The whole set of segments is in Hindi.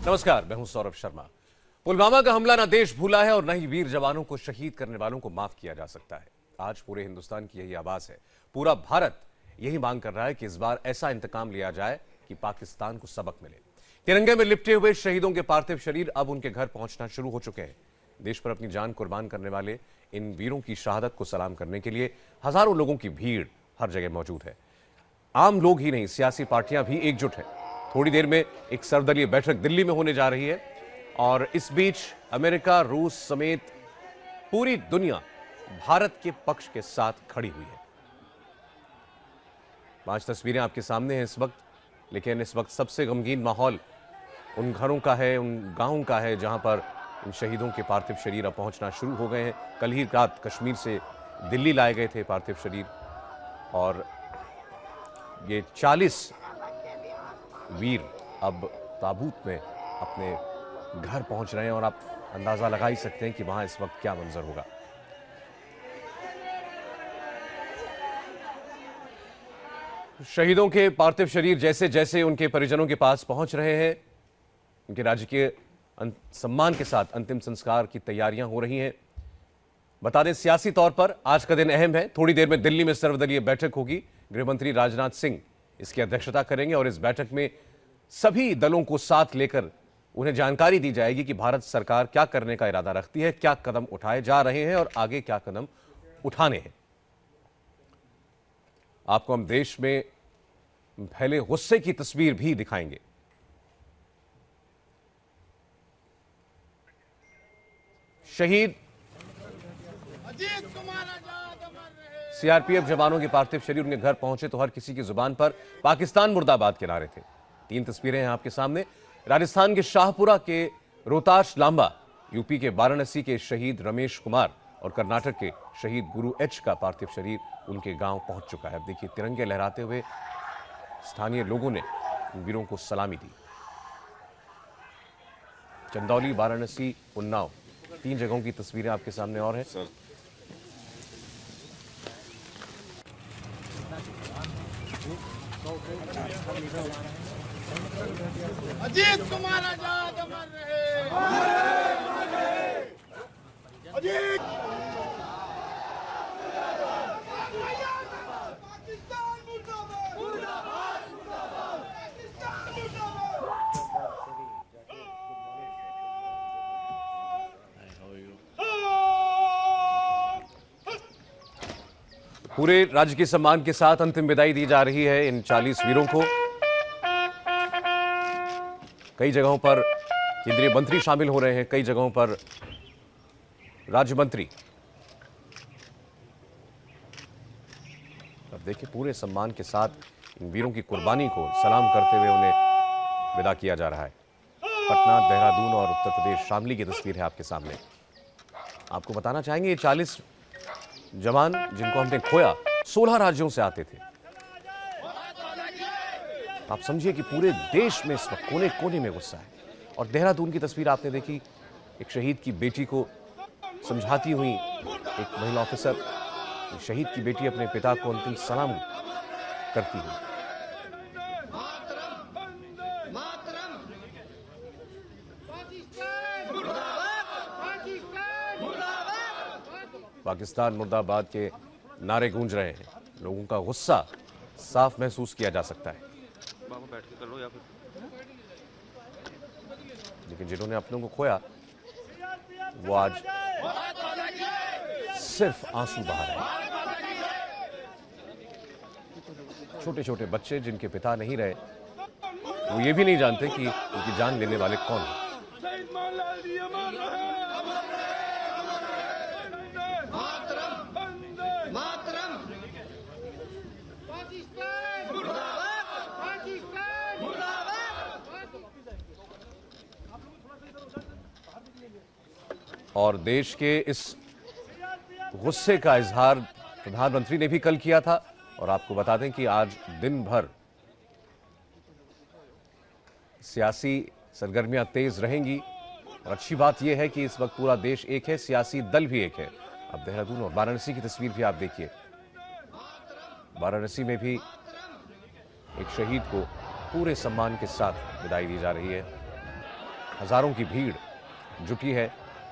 नमस्कार, मैं हूं सौरभ शर्मा। पुलवामा का हमला न देश भूला है और न ही वीर जवानों को शहीद करने वालों को माफ किया जा सकता है। आज पूरे हिंदुस्तान की यही आवाज है। पूरा भारत यही मांग कर रहा है कि इस बार ऐसा इंतकाम लिया जाए कि पाकिस्तान को सबक मिले। तिरंगे में लिपटे हुए शहीदों के पार्थिव शरीर अब उनके घर पहुंचना शुरू हो चुके हैं। देश पर अपनी जान कुर्बान करने वाले इन वीरों की शहादत को सलाम करने के लिए हजारों लोगों की भीड़ हर जगह मौजूद है। आम लोग ही नहीं, सियासी पार्टियां भी एकजुट हैं। थोड़ी देर में एक सर्वदलीय बैठक दिल्ली में होने जा रही है और इस बीच अमेरिका, रूस समेत पूरी दुनिया भारत के पक्ष के साथ खड़ी हुई है। 5 तस्वीरें आपके सामने हैं इस वक्त, लेकिन इस वक्त सबसे गमगीन माहौल उन घरों का है, उन गांवों का है जहां पर इन शहीदों के पार्थिव शरीर अब पहुंचना शुरू हो गए हैं। कल ही रात कश्मीर से दिल्ली लाए गए थे पार्थिव शरीर और ये 40 वीर अब ताबूत में अपने घर पहुंच रहे हैं और आप अंदाजा लगा ही सकते हैं कि वहां इस वक्त क्या मंजर होगा। शहीदों के पार्थिव शरीर जैसे जैसे उनके परिजनों के पास पहुंच रहे हैं, उनके राजकीय सम्मान के साथ अंतिम संस्कार की तैयारियां हो रही हैं। बता दें, सियासी तौर पर आज का दिन अहम है। थोड़ी देर में दिल्ली में सर्वदलीय बैठक होगी। गृहमंत्री राजनाथ सिंह इसकी अध्यक्षता करेंगे और इस बैठक में सभी दलों को साथ लेकर उन्हें जानकारी दी जाएगी कि भारत सरकार क्या करने का इरादा रखती है, क्या कदम उठाए जा रहे हैं और आगे क्या कदम उठाने हैं। आपको हम देश में फैले गुस्से की तस्वीर भी दिखाएंगे। शहीद सीआरपीएफ जवानों के पार्थिव शरीर उनके घर पहुंचे तो हर किसी की जुबान पर पाकिस्तान मुर्दाबाद के नारे थे। 3 तस्वीरें हैं आपके सामने। राजस्थान के शाहपुरा के रोहताश लांबा, यूपी के वाराणसी के शहीद रमेश कुमार और कर्नाटक के शहीद गुरु एच का पार्थिव शरीर उनके गांव पहुंच चुका है। अब देखिए, तिरंगे लहराते हुए स्थानीय लोगों ने इन वीरों को सलामी दी। चंदौली, वाराणसी, उन्नाव, 3 जगहों की तस्वीरें आपके सामने और हैं। अजीत कुमार आजाद अमर रहे। अजीत पाकिस्तान मुर्दाबाद, मुर्दाबाद, मुर्दाबाद, पाकिस्तान मुर्दाबाद। पूरे राज्य के सम्मान के साथ अंतिम विदाई दी जा रही है इन 40 वीरों को। कई जगहों पर केंद्रीय मंत्री शामिल हो रहे हैं, कई जगहों पर राज्य मंत्री। अब देखिए, पूरे सम्मान के साथ इन वीरों की कुर्बानी को सलाम करते हुए उन्हें विदा किया जा रहा है। पटना, देहरादून और उत्तर प्रदेश शामली की तस्वीर है आपके सामने। आपको बताना चाहेंगे, ये 40 जवान जिनको हमने खोया 16 राज्यों से आते थे। आप समझिए कि पूरे देश में इस वक्त कोने कोने में गुस्सा है। और देहरादून की तस्वीर आपने देखी, एक शहीद की बेटी को समझाती हुई एक महिला ऑफिसर, शहीद की बेटी अपने पिता को अंतिम सलाम करती हुई। पाकिस्तान मुर्दाबाद के नारे गूंज रहे हैं। लोगों का गुस्सा साफ महसूस किया जा सकता है। बैठ के कर लो या फिर, लेकिन जिन्होंने अपनों को खोया वो आज सिर्फ आंसू बहा रहे हैं। छोटे छोटे बच्चे जिनके पिता नहीं रहे, वो ये भी नहीं जानते कि उनकी जान लेने वाले कौन हैं। और देश के इस गुस्से का इजहार प्रधानमंत्री ने भी कल किया था। और आपको बता दें कि आज दिन भर सियासी सरगर्मियां तेज रहेंगी। और अच्छी बात यह है कि इस वक्त पूरा देश एक है, सियासी दल भी एक है। अब देहरादून और वाराणसी की तस्वीर भी आप देखिए। वाराणसी में भी एक शहीद को पूरे सम्मान के साथ विदाई दी जा रही है। हजारों की भीड़ जुटी है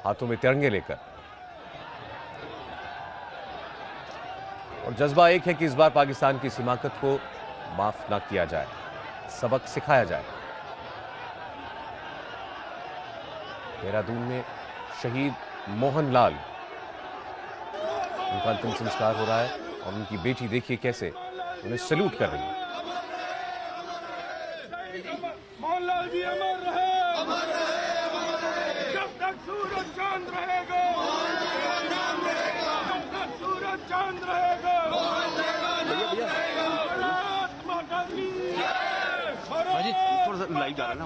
हाथों में तिरंगे लेकर। और जज्बा एक है कि इस बार पाकिस्तान की इस हिमाकत को माफ ना किया जाए, सबक सिखाया जाए। देहरादून में शहीद मोहन लाल, उनका अंतिम संस्कार हो रहा है और उनकी बेटी देखिए कैसे उन्हें सैल्यूट कर रही है। मोहनलाल जी अमर रहे, जब तक सूरज चांद रहेगा, जब तक सूरज चांद रहेगा, भारत माता की भाजी थोड़ा सा लाइव जा रहा है ना।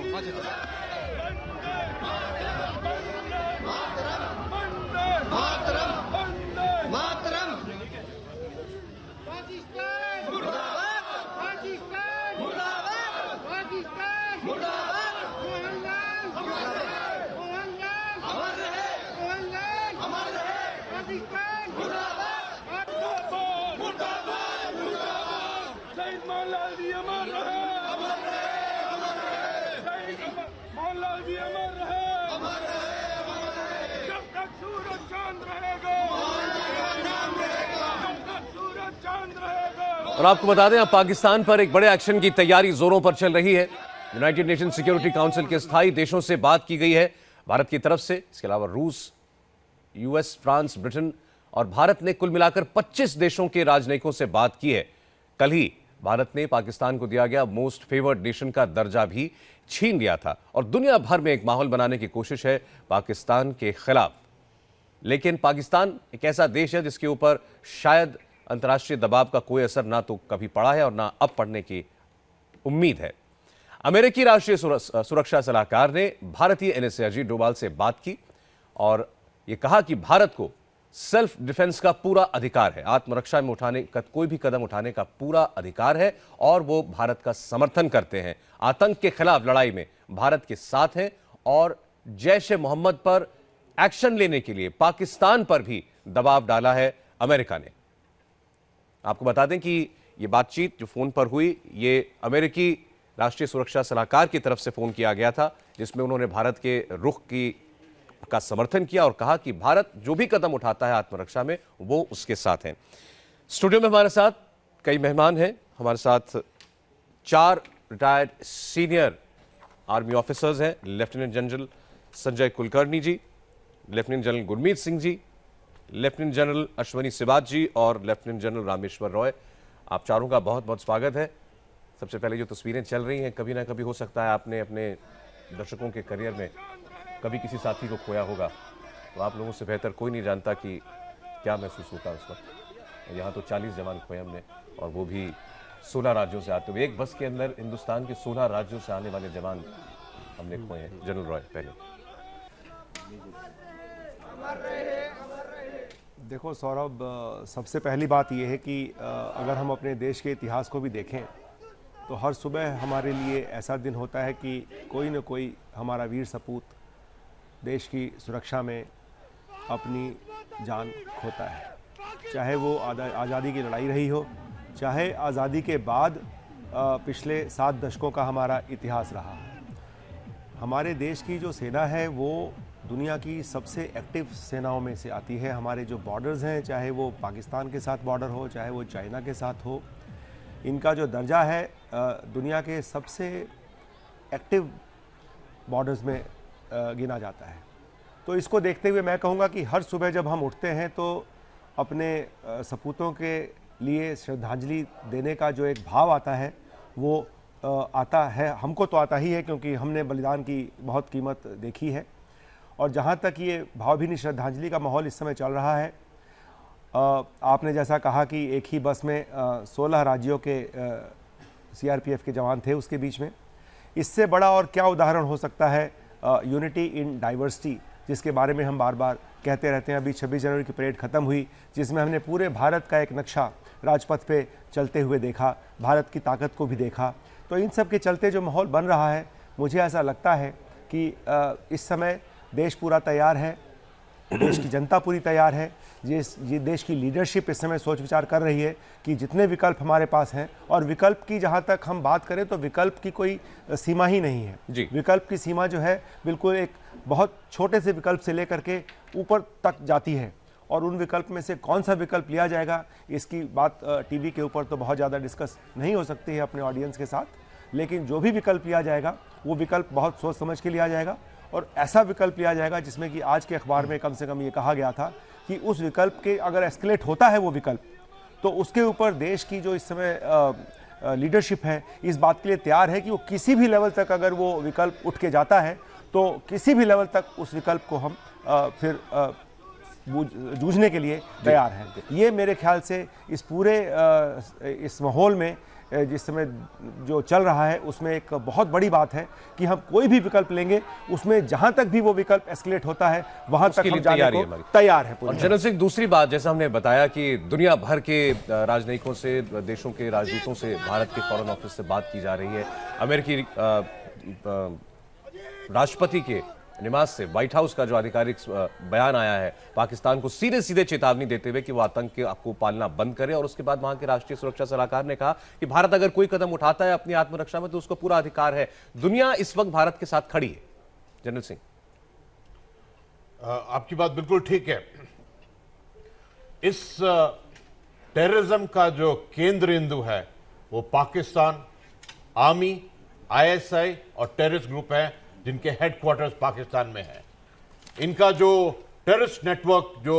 पाकिस्तान मुर्दाबाद, पाकिस्तान मुर्दाबाद, पाकिस्तान मुर्दाबाद, मोहनलाल मोहनलाल अमर रहे, मोहनलाल अमर रहे, पाकिस्तान मुर्दाबाद, मुर्दाबाद, मुर्दाबाद, शहीद मोहनलाल जी अमर रहे, शहीद मोहनलाल जी अमर रहे, जब तक सूरज चांद रहेगा, जब तक सूरज चांद रहेगा। और आपको बता दें, अब पाकिस्तान पर एक बड़े एक्शन की तैयारी जोरों पर चल रही है। यूनाइटेड नेशन सिक्योरिटी काउंसिल के स्थायी देशों से बात की गई है भारत की तरफ से। इसके अलावा रूस, यूएस, फ्रांस, ब्रिटेन और भारत ने कुल मिलाकर 25 देशों के राजनयिकों से बात की है। कल ही भारत ने पाकिस्तान को दिया गया मोस्ट फेवर्ड नेशन का दर्जा भी छीन लिया था और दुनिया भर में एक माहौल बनाने की कोशिश है पाकिस्तान के खिलाफ। लेकिन पाकिस्तान एक ऐसा देश है जिसके ऊपर शायद अंतर्राष्ट्रीय दबाव का कोई असर ना तो कभी पड़ा है और ना अब पड़ने की उम्मीद है। अमेरिकी राष्ट्रीय सुरक्षा सलाहकार ने भारतीय एनएसए अजीत डोभाल से बात की और यह कहा कि भारत को सेल्फ डिफेंस का पूरा अधिकार है, आत्मरक्षा में उठाने का कोई भी कदम उठाने का पूरा अधिकार है और वो भारत का समर्थन करते हैं। आतंक के खिलाफ लड़ाई में भारत के साथ हैं और जैश ए मोहम्मद पर एक्शन लेने के लिए पाकिस्तान पर भी दबाव डाला है अमेरिका ने। आपको बता दें कि यह बातचीत जो फोन पर हुई, ये अमेरिकी राष्ट्रीय सुरक्षा सलाहकार की तरफ से फोन किया गया था, जिसमें उन्होंने भारत के रुख का समर्थन किया और कहा कि भारत जो भी कदम उठाता है आत्मरक्षा में वो उसके साथ हैं। स्टूडियो में हमारे साथ कई मेहमान हैं। हमारे साथ 4 रिटायर्ड सीनियर आर्मी ऑफिसर्स हैं। लेफ्टिनेंट जनरल संजय कुलकर्णी जी, lieutenant general Gurmeet Singh ji, lieutenant general Ashwani सिबात जी और लेफ्टिनेंट जनरल रामेश्वर रॉय। आप चारों का बहुत बहुत स्वागत है। सबसे पहले जो तस्वीरें चल रही हैं, कभी ना कभी हो सकता है आपने अपने दर्शकों के करियर में कभी किसी साथी को खोया होगा, तो आप लोगों से बेहतर कोई नहीं जानता कि क्या महसूस होता है उस वक्त। यहाँ तो 40 जवान खोए हमने और वो भी 16 राज्यों से आते हुए। एक बस के अंदर हिंदुस्तान के 16 राज्यों से आने वाले जवान हमने खोए हैं। जनरल रॉय पहले। देखो सौरभ, सबसे पहली बात यह है कि अगर हम अपने देश के इतिहास को भी देखें तो हर सुबह हमारे लिए ऐसा दिन होता है कि कोई न कोई हमारा वीर सपूत देश की सुरक्षा में अपनी जान खोता है। चाहे वो आज़ादी की लड़ाई रही हो, चाहे आज़ादी के बाद पिछले 7 दशकों का हमारा इतिहास रहा। हमारे देश की जो सेना है वो दुनिया की सबसे एक्टिव सेनाओं में से आती है। हमारे जो बॉर्डर्स हैं, चाहे वो पाकिस्तान के साथ बॉर्डर हो, चाहे वो चाइना के साथ हो, इनका जो दर्जा है दुनिया के सबसे एक्टिव बॉर्डर्स में गिना जाता है। तो इसको देखते हुए मैं कहूँगा कि हर सुबह जब हम उठते हैं तो अपने सपूतों के लिए श्रद्धांजलि देने का जो एक भाव आता है वो आता है। हमको तो आता ही है क्योंकि हमने बलिदान की बहुत कीमत देखी है। और जहाँ तक ये भावभीनी श्रद्धांजलि का माहौल इस समय चल रहा है, आपने जैसा कहा कि एक ही बस में 16 राज्यों के सीआरपीएफ के जवान थे उसके बीच में। इससे बड़ा और क्या उदाहरण हो सकता है यूनिटी इन डाइवर्सिटी, जिसके बारे में हम बार बार कहते रहते हैं। अभी 26 जनवरी की परेड ख़त्म हुई जिसमें हमने पूरे भारत का एक नक्शा राजपथ पे चलते हुए देखा, भारत की ताकत को भी देखा। तो इन सब के चलते जो माहौल बन रहा है, मुझे ऐसा लगता है कि इस समय देश पूरा तैयार है देश की जनता पूरी तैयार है। ये देश की लीडरशिप इस समय सोच विचार कर रही है कि जितने विकल्प हमारे पास हैं, और विकल्प की जहाँ तक हम बात करें तो विकल्प की कोई सीमा ही नहीं है जी। विकल्प की सीमा जो है बिल्कुल एक बहुत छोटे से विकल्प से लेकर के ऊपर तक जाती है, और उन विकल्प में से कौन सा विकल्प लिया जाएगा इसकी बात टीवी के ऊपर तो बहुत ज़्यादा डिस्कस नहीं हो सकती है अपने ऑडियंस के साथ, लेकिन जो भी विकल्प लिया जाएगा वो विकल्प बहुत सोच समझ के लिया जाएगा, और ऐसा विकल्प लिया जाएगा जिसमें कि आज के अखबार में कम से कम ये कहा गया था कि उस विकल्प के अगर एस्केलेट होता है वो विकल्प, तो उसके ऊपर देश की जो इस समय लीडरशिप है इस बात के लिए तैयार है कि वो किसी भी लेवल तक अगर वो विकल्प उठ के जाता है तो किसी भी लेवल तक उस विकल्प को हम फिर जूझने के लिए तैयार हैं। ये मेरे ख्याल से इस पूरे इस माहौल में जिस समय जो चल रहा है उसमें एक बहुत बड़ी बात है कि हम कोई भी विकल्प लेंगे उसमें जहां तक भी वो विकल्प एस्केलेट होता है वहां तक हम जाने को तैयार है। और जनरल सिंह, दूसरी बात, जैसा हमने बताया कि दुनिया भर के राजनयिकों से, देशों के राजदूतों से भारत के फॉरेन ऑफिस से बात की जा रही है। अमेरिकी राष्ट्रपति के निवास से, व्हाइट हाउस का जो आधिकारिक बयान आया है, पाकिस्तान को सीधे सीधे चेतावनी देते हुए कि वो आतंक को पालना बंद करे। और उसके बाद वहां के राष्ट्रीय सुरक्षा सलाहकार ने कहा कि भारत अगर कोई कदम उठाता है अपनी आत्मरक्षा में तो उसको पूरा अधिकार है। दुनिया इस वक्त भारत के साथ खड़ी है। जनरल सिंह, आपकी बात बिल्कुल ठीक है। इस टेररिज्म का जो केंद्र बिंदु है वो पाकिस्तान, आर्मी, आईएसआई और टेररिस्ट ग्रुप है जिनके हेडक्वार्टर्स पाकिस्तान में है। इनका जो टेररिस्ट नेटवर्क जो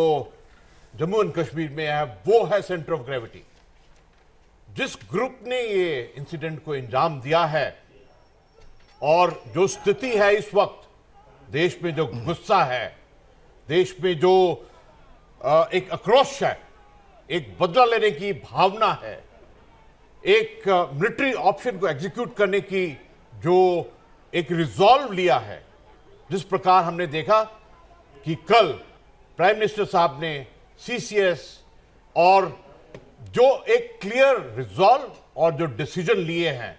जम्मू एंड कश्मीर में है वो है सेंटर ऑफ ग्रेविटी। जिस ग्रुप ने ये इंसिडेंट को अंजाम दिया है और जो स्थिति है इस वक्त देश में, जो गुस्सा है देश में, जो एक आक्रोश है, एक बदला लेने की भावना है, एक मिलिट्री ऑप्शन को एग्जीक्यूट करने की जो एक रिजॉल्व लिया है, जिस प्रकार हमने देखा कि कल प्राइम मिनिस्टर साहब ने सीसीएस और जो एक क्लियर रिजॉल्व और जो डिसीजन लिए हैं,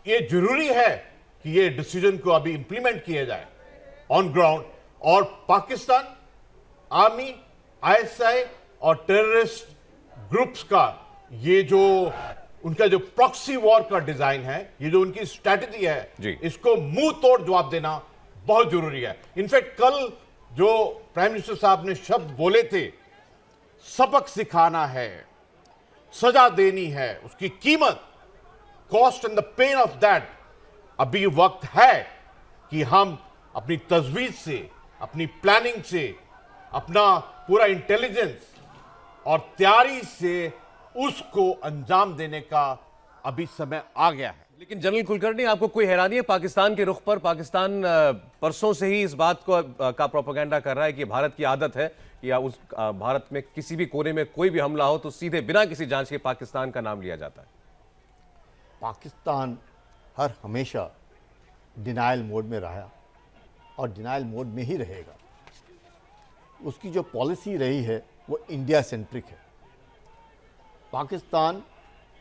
ये जरूरी है कि ये डिसीजन को अभी इंप्लीमेंट किया जाए ऑन ग्राउंड। और पाकिस्तान, आर्मी, आईएसआई और टेररिस्ट ग्रुप्स का ये जो उनका जो प्रॉक्सी वॉर का डिजाइन है, ये जो उनकी स्ट्रैटेजी है, इसको मुंह तोड़ जवाब देना बहुत जरूरी है। इनफैक्ट कल जो प्राइम मिनिस्टर साहब ने शब्द बोले थे, सबक सिखाना है, सजा देनी है, उसकी कीमत, cost and the pain of that, अभी वक्त है कि हम अपनी तजवीज से, अपनी प्लानिंग से, अपना पूरा इंटेलिजेंस और तैयारी से उसको अंजाम देने का अभी समय आ गया है। लेकिन जनरल कुलकर्णी, आपको कोई हैरानी है पाकिस्तान के रुख पर? पाकिस्तान परसों से ही इस बात को का प्रोपेगेंडा कर रहा है कि भारत की आदत है या उस भारत में किसी भी कोने में कोई भी हमला हो तो सीधे बिना किसी जांच के पाकिस्तान का नाम लिया जाता है। पाकिस्तान हर हमेशा डिनायल मोड में रहा और डिनायल मोड में ही रहेगा। उसकी जो पॉलिसी रही है वो इंडिया सेंट्रिक है। Pakistan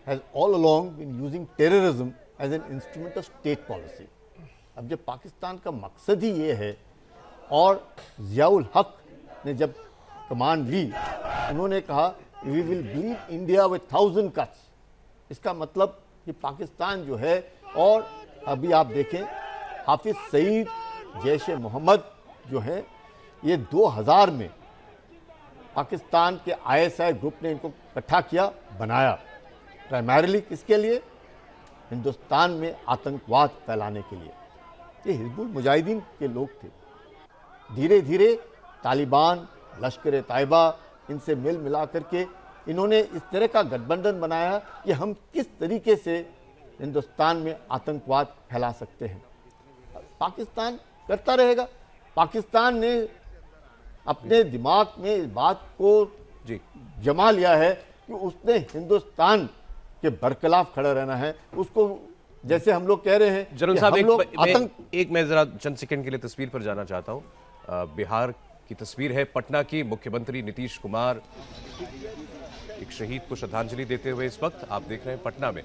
has all along been using terrorism as an instrument of state policy. अब जब पाकिस्तान का मकसद ही ये है, और ज़ियाउल हक ने जब कमांड ली, उन्होंने कहा we will bleed India with 1000 cuts। इसका मतलब कि पाकिस्तान जो है, और अभी आप देखें हाफिज सईद, जैश ए मोहम्मद जो है, ये 2000 में पाकिस्तान के आईएसआई ग्रुप ने इनको इकट्ठा किया, बनाया, प्राइमरीली किसके लिए? हिंदुस्तान में आतंकवाद फैलाने के लिए। ये हिजबुल मुजाहिदीन के लोग थे। धीरे धीरे तालिबान, लश्कर ताइबा, इनसे मिल मिला करके इन्होंने इस तरह का गठबंधन बनाया कि हम किस तरीके से हिंदुस्तान में आतंकवाद फैला सकते हैं। पाकिस्तान करता रहेगा। पाकिस्तान ने अपने दिमाग में इस बात को जमा लिया है कि उसने हिंदुस्तान के बरखिलाफ खड़ा रहना है। उसको जैसे हम लोग कह रहे हैं, जनरल साहब, मैं जरा चंद सेकंड के लिए तस्वीर पर जाना चाहता हूं। बिहार की तस्वीर है पटना की। मुख्यमंत्री नीतीश कुमार एक शहीद को श्रद्धांजलि देते हुए इस वक्त आप देख रहे हैं पटना में।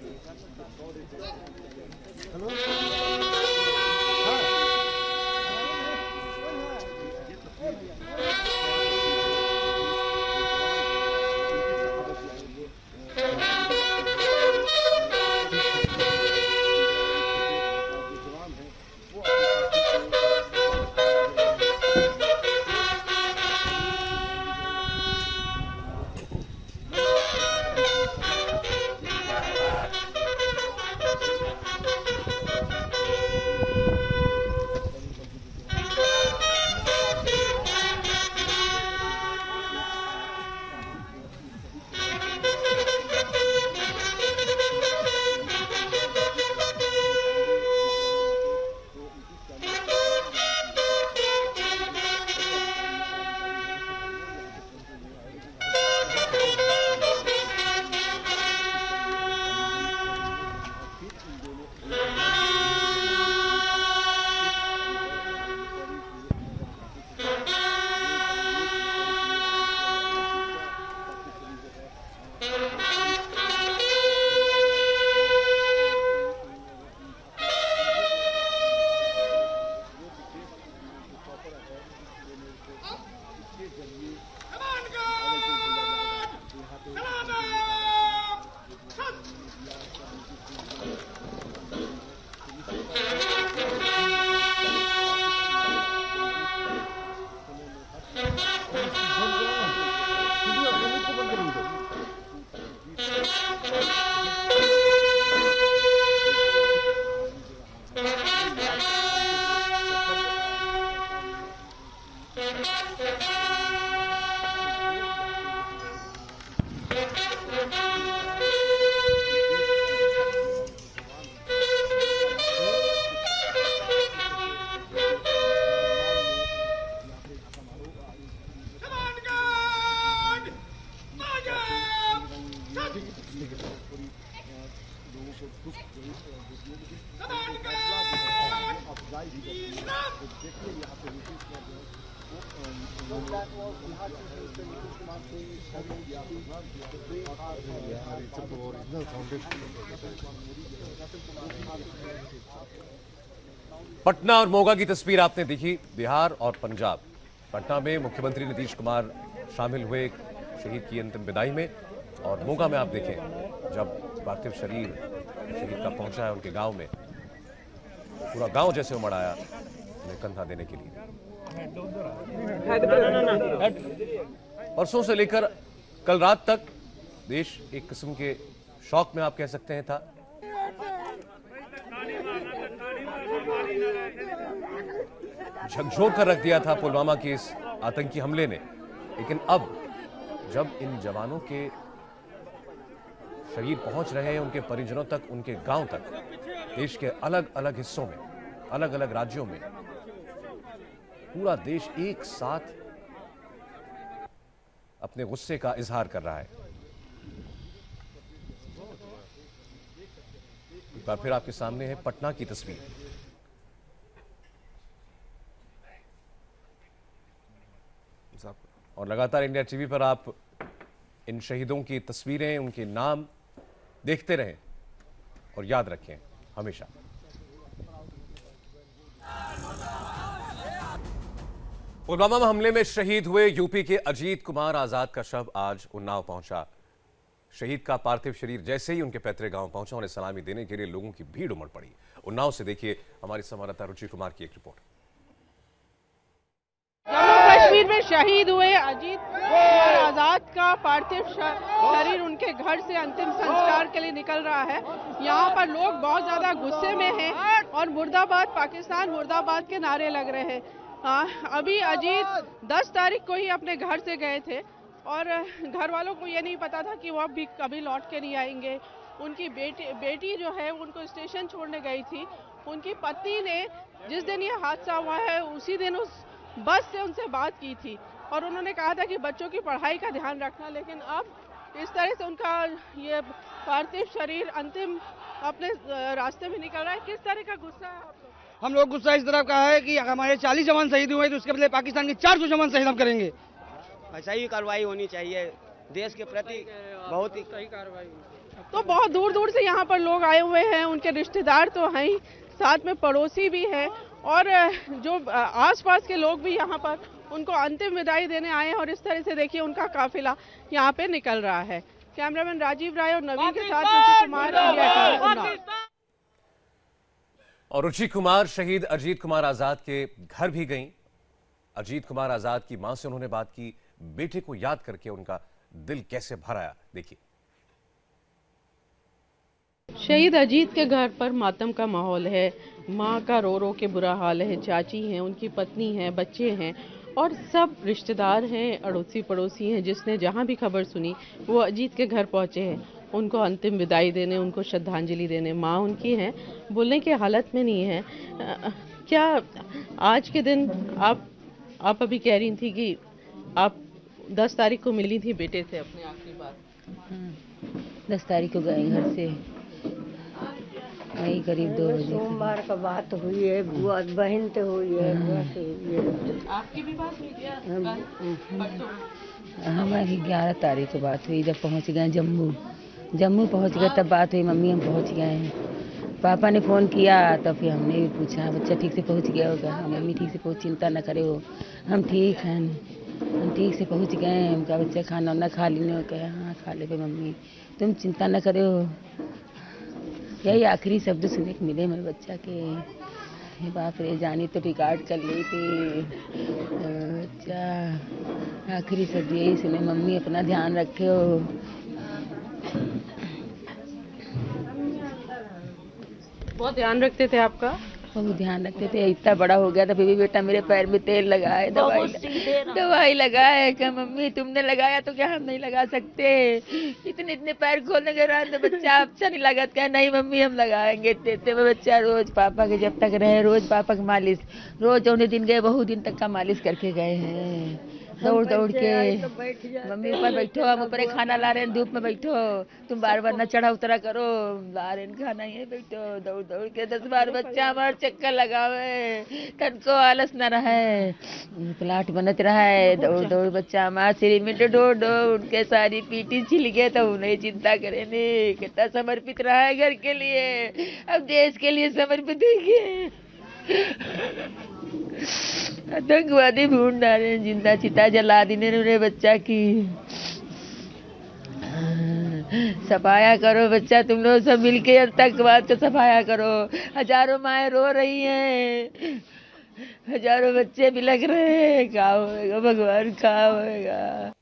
पटना और मोगा की तस्वीर आपने देखी। बिहार और पंजाब। पटना में मुख्यमंत्री नीतीश कुमार शामिल हुए शहीद की अंतिम विदाई में, और मोगा में आप देखें जब पार्थिव शरीर शहीद का पहुंचा है उनके गांव में, पूरा गांव जैसे उमड़ आया उन्हें कंधा देने के लिए। परसों से लेकर कल रात तक देश एक किस्म के शौक में आप कह सकते हैं था। झकझोर कर रख दिया था पुलवामा के इस आतंकी हमले ने। लेकिन अब जब इन जवानों के शरीर पहुंच रहे हैं उनके परिजनों तक, उनके गांव तक, देश के अलग अलग हिस्सों में, अलग अलग राज्यों में, पूरा देश एक साथ अपने गुस्से का इजहार कर रहा है। एक बार फिर आपके सामने है पटना की तस्वीर। और लगातार इंडिया टीवी पर आप इन शहीदों की तस्वीरें, उनके नाम देखते रहें और याद रखें हमेशा। पुलवामा हमले में शहीद हुए यूपी के अजीत कुमार आजाद का शव आज उन्नाव पहुंचा। शहीद का पार्थिव शरीर जैसे ही उनके पैतृक गांव पहुंचा, उन्हें सलामी देने के लिए लोगों की भीड़ उमड़ पड़ी। उन्नाव से देखिए हमारी संवाददाता रुचि कुमार की एक रिपोर्ट। जम्मू कश्मीर में शहीद हुए अजीत कुमार आजाद का पार्थिव शरीर उनके घर से अंतिम संस्कार के लिए निकल रहा है। यहाँ पर लोग बहुत ज्यादा गुस्से में हैं और मुर्दाबाद पाकिस्तान मुर्दाबाद के नारे लग रहे हैं। अभी अजीत 10 तारीख को ही अपने घर से गए थे और घर वालों को ये नहीं पता था कि वो अब भी कभी लौट के नहीं आएंगे। उनकी बेटी जो है उनको स्टेशन छोड़ने गई थी। उनकी पत्नी ने जिस दिन ये हादसा हुआ है उसी दिन उस बस से उनसे बात की थी और उन्होंने कहा था कि बच्चों की पढ़ाई का ध्यान रखना। लेकिन अब इस तरह से उनका ये पार्थिव शरीर अंतिम अपने रास्ते में निकल रहा है। किस तरह का गुस्सा है आप लोग? हम लोग गुस्सा इस तरफ का है कि हमारे 40 जवान शहीद हुए तो उसके बदले पाकिस्तान के 400 जवान शहीद हम करेंगे। ऐसा ही कार्रवाई होनी चाहिए देश के प्रति, बहुत ही सही कार्रवाई। तो बहुत दूर दूर से यहाँ पर लोग आए हुए हैं, उनके रिश्तेदार तो हैं ही, साथ में पड़ोसी भी हैं और जो आसपास के लोग भी यहाँ पर उनको अंतिम विदाई देने आए हैं। और इस तरह से देखिए उनका काफिला यहाँ पे निकल रहा है। कैमरामैन राजीव राय और नवीन के साथ रुचि कुमार, इंडिया टीवी उन्नाव। और रुचि कुमार शहीद अजीत कुमार आजाद के घर भी गईं। अजीत कुमार आजाद की मां से उन्होंने बात की, बेटे को याद करके उनका दिल कैसे भर आया, देखिए। शहीद अजीत के घर पर मातम का माहौल है। माँ का रो रो के बुरा हाल है। चाची हैं, उनकी पत्नी है, बच्चे हैं और सब रिश्तेदार हैं, अड़ोसी पड़ोसी हैं। जिसने जहाँ भी खबर सुनी वो अजीत के घर पहुँचे हैं उनको अंतिम विदाई देने, उनको श्रद्धांजलि देने। माँ उनकी हैं, बोलने की हालत में नहीं है। क्या आज के दिन आप अभी कह रही थी कि आप 10 तारीख को मिली थी बेटे से अपने आखिरी बार? 10 तारीख को गए घर से, वही करीब 2 बजे। सोमवार का बात हुई है, बुआ बहन तो हुई है, बुआ से हुई है। आपकी भी बात हुई क्या? हमारी 11 तारीख को बात हुई। जब पहुंच गए जम्मू पहुंच गए तब बात हुई, मम्मी हम पहुंच गए हैं। पापा ने फ़ोन किया तब फिर हमने भी पूछा बच्चा ठीक से पहुंच गया होगा? हाँ मम्मी ठीक से पहुंच, चिंता न करे हो, हम ठीक हैं, हम ठीक से पहुंच गए हैं। उनका बच्चा खाना वाना खा लेने हो गया? हाँ खा ले मम्मी, तुम चिंता न करे हो। यही आखिरी शब्द सुनने को मिले मेरे बच्चा के। बाप रे, जानी तो रिकॉर्ड कर ली थी। अच्छा, आखिरी शब्द यही सुने, मम्मी अपना ध्यान रखे हो। बहुत ध्यान रखते थे आपका? बहुत ध्यान रखते थे। इतना बड़ा हो गया था फिर भी बेटा मेरे पैर में तेल लगाए, दवाई लगाए। क्या मम्मी तुमने लगाया तो क्या हम नहीं लगा सकते? इतने पैर खोलने के बाद बच्चा अच्छा नहीं लगा? क्या नहीं मम्मी हम लगाएंगे। देते में बच्चा रोज पापा के जब तक रहे रोज पापा की मालिश, रोज उन्हें दिन गए बहुत दिन तक का मालिश करके गए हैं। दौड़ दौड़ के तो बैठ जाते मम्मी ऊपर बैठो, हम ऊपर खाना ला रहे हैं, धूप में बैठो, तुम बार बार न चढ़ा उतरा करो, ला रहे हैं खाना, ये बैठो, दौड़ दौड़ के 10-12 बच्चा हमारे चक्कर लगावे, तनको आलस न रहे, प्लाट बनत रहे, दौड़ दौड़ बच्चा हमारे सिर में डोड़ डोड़ उनके सारी पीटी छिल गए, तो उन्हें चिंता करे नहीं, कितना समर्पित रहा है घर के लिए, अब देश के लिए समर्पित है। आतंकवादी ढूंढ डाले, जिंदा चिता जला दी उन्होंने बच्चा की। सफाया करो बच्चा, तुम लोग सब मिलके आतंकवाद का सफाया करो। हजारों माएँ रो रही हैं, हजारों बच्चे बिलख रहे हैं, क्या होएगा भगवान, क्या होएगा।